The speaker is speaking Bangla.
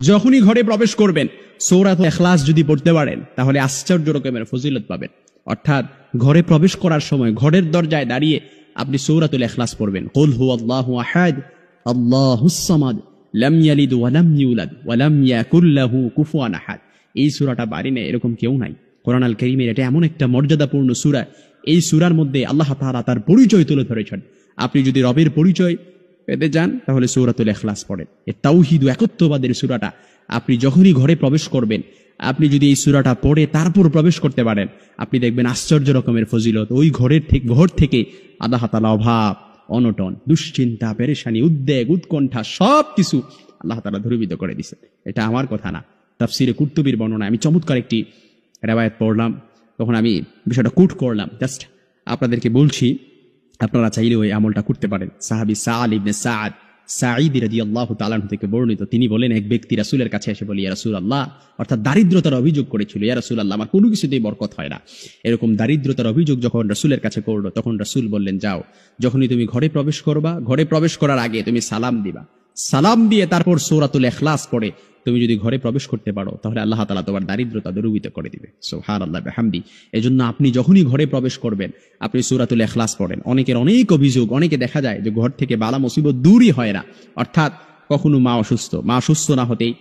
যখনই ঘরে প্রবেশ করবেন সূরাতুল ইখলাস যদি পড়তে পারেন তাহলে আশ্চর্য রকমের ফজিলত পাবেন। অর্থাৎ ঘরে প্রবেশ করার সময় ঘরের দরজায় দাঁড়িয়ে আপনি সূরাতুল ইখলাস পড়বেন। কুল হুয়াল্লাহু আহাদ আল্লাহুস সামাদ লাম ইয়ালিদ ওয়া লাম ইউলাদ ওয়া লাম ইয়াকুল লাহু কুফুয়ান আহাদ। এই সূরাটা পারি না এরকম কেউ নাই। কোরআন আল কারীমের এটা এমন একটা মর্যাদাপূর্ণ সূরা, এই সূরার মধ্যে আল্লাহ তাআলা তার পরিচয় তুলে ধরেছেন। আপনি যদি রবের পরিচয় পেতে যান তাহলে সূরাতুল ইখলাস পড়েন। এই তাওহীদ ও একত্ববাদের সূরাটা আপনি যখনই ঘরে প্রবেশ করবেন, আপনি যদি এই সূরাটা পড়ে তারপর প্রবেশ করতে পারেন, আপনি দেখবেন আশ্চর্য রকমের ফজিলত। ওই ঘর থেকে আল্লাহ তাআলা অভাব, অনটন, দুশ্চিন্তা, পেরেশানি, উদ্বেগ, উৎকণ্ঠা সবকিছু আল্লাহ তাআলা দূরীভূত করে দিয়েছেন। এটা আমার কথা না, তাফসিরে কুরতুবীর বর্ণনা। আমি চমৎকার একটি রিওয়ায়াত পড়লাম, তখন আমি বিষয়টা কোট করলাম, জাস্ট আপনাদেরকে বলছি, আপনারা চাইলে ওই আমলটা করতে পারেন। সাহাবী সাআল ইবনে সাঈদ রাদিয়াল্লাহু তাআলা থেকে বর্ণিত, তিনি বলেন এক ব্যক্তি রাসূলের কাছে এসে বলে, ইয়া রাসূলুল্লাহ, অর্থাৎ দারিদ্রতার অভিযোগ করেছিল, ইয়া রাসূলুল্লাহ আমার কোনো কিছুতেই বরকত হয় না। এরকম দারিদ্রতার অভিযোগ যখন রাসূলের কাছে করলো, তখন রাসূল বললেন, যাও, যখনই তুমি ঘরে প্রবেশ করবা, ঘরে প্রবেশ করার আগে তুমি সালাম দিবা, সালাম দিয়ে তারপর সূরাতুল ইখলাস পড়ে তুমি যদি ঘরে প্রবেশ করতে পারো তাহলে আল্লাহ তাআলা তোমার দারিদ্রতা দূরীভূত করে দিবে। সুবহানাল্লাহ বিহামদি। এজন্য আপনি যখনই ঘরে প্রবেশ করবেন আপনি সূরাতুল ইখলাস পড়েন। অনেকের অনেক অভিযোগ, অনেকে দেখা যায় যে ঘর থেকে বালা মুসিবত দূরই হয় না, অর্থাৎ কখনো মা অসুস্থ না হতেই